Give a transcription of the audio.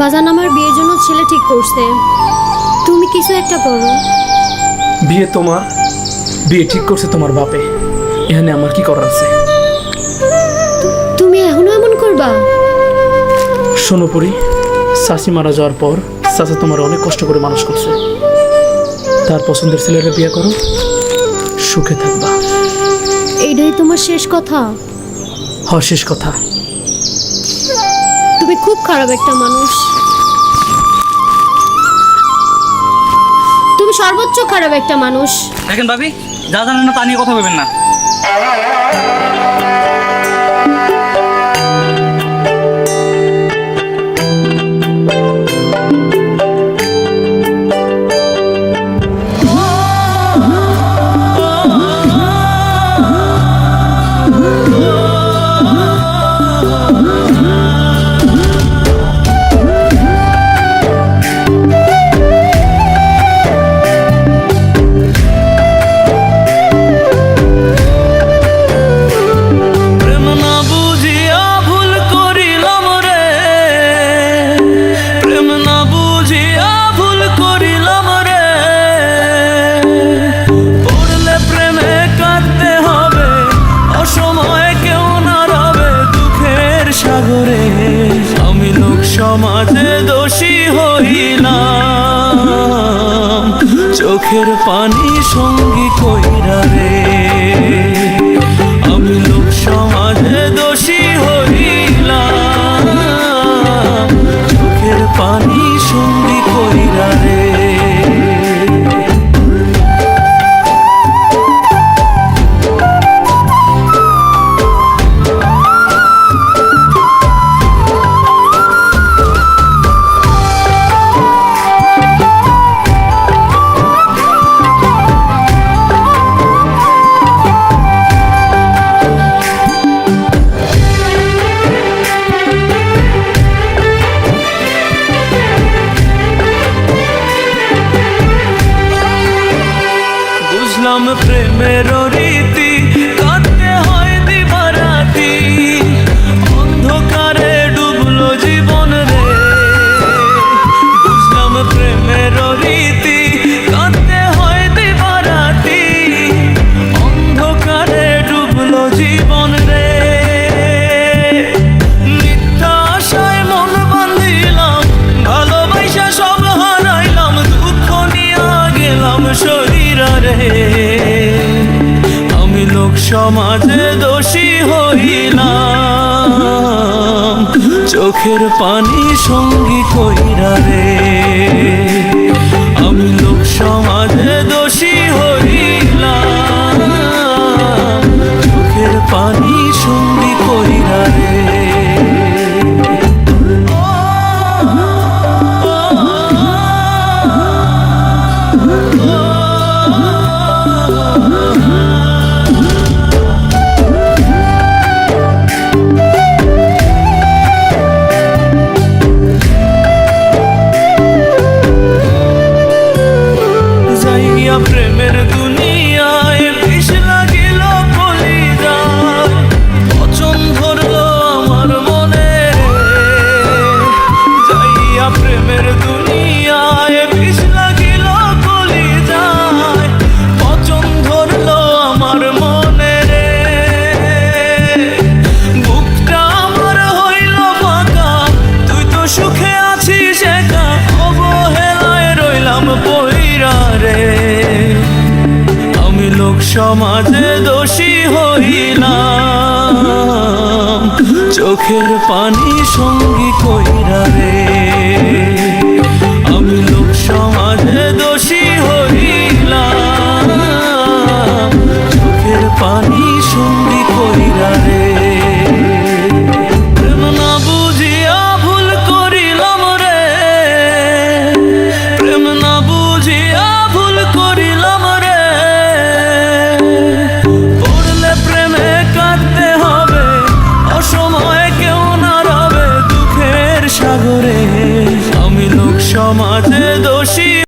বাজান আমার বিয়ের জন্য ছেলে ঠিক করছে, তুমি কিছু একটা করো। বিয়ে তোমার? বিয়ে ঠিক করছে তোমার বাপে, এখানে আমার কি করার আছে? তুমি এখনো এমন করবা? শোনো পরি, শাশি মারা যাওয়ার পর চাচা তোমার অনেক কষ্ট করে মানুষ করছে। তার পছন্দের ছেলেরা বিয়ে করো, সুখে থাকবা। এইটাই তোমার শেষ কথা? শেষ কথা। তুমি খুব খারাপ একটা মানুষ, তুমি সর্বোচ্চ খারাপ একটা মানুষ। দেখেন ভাবি, যা জানেন না তা নিয়ে কথা বলবেন না। আমি লোক সমাজে দোষী হইলাম, চোখের পানি সঙ্গী কইরা রে। আমি লোক সমাজে দোষী হইলাম, চোখের পানি সঙ্গী কইরা রে। প্রেমের রীতি কাটতে হয় দিবারাতি, অন্ধকারে ডুবলো জীবন রে। বুঝলাম প্রেমের রীতি কাটতে হয় দিবারাতি, অন্ধকারে ডুবলো জীবন রে। মিথ্যা আশায় মন বাঁধিলাম, ভালোবাসা সব হারাইলাম, দুঃখ নিয়া গেলাম শরীরা রে। লোক সমাজে দোষী হইলাম, চোখের পানি সঙ্গী কইরা রে। আমি লোক সমাজে দোষী হইলাম, চোখের পানি সঙ্গী কইরা রে। প্রেমের দুনিয়ায় বিষ লাগিল কলিজায়, পচন ধরলো আমার মনে। যাইয়া প্রেমের দুনিয়ায় বিষ লাগিল কলিজায়, পচন ধরলো আমার মনে রে। বুকটা আমার হইল ফাঁকা, তুই তো সুখে আছিস একা, অবহেলায় রইলাম পইরা রে। আমি লোক সমাজে দোষী হইলাম, চোখের পানি সঙ্গী কইরা রে। আমি লোক সমাজে দোষী হইলাম, চোখের পানি সঙ্গী কইরা রে। প্রেম না বুঝিয়া ভুল করিলাম রে, প্রেম না বুঝিয়া ভুল করিলাম রে। পড়লে প্রেমে কাটতে হবে, অসময়ে কেউ না রবে দুঃখের সাগরে। আমি লোক সমাজে দোষী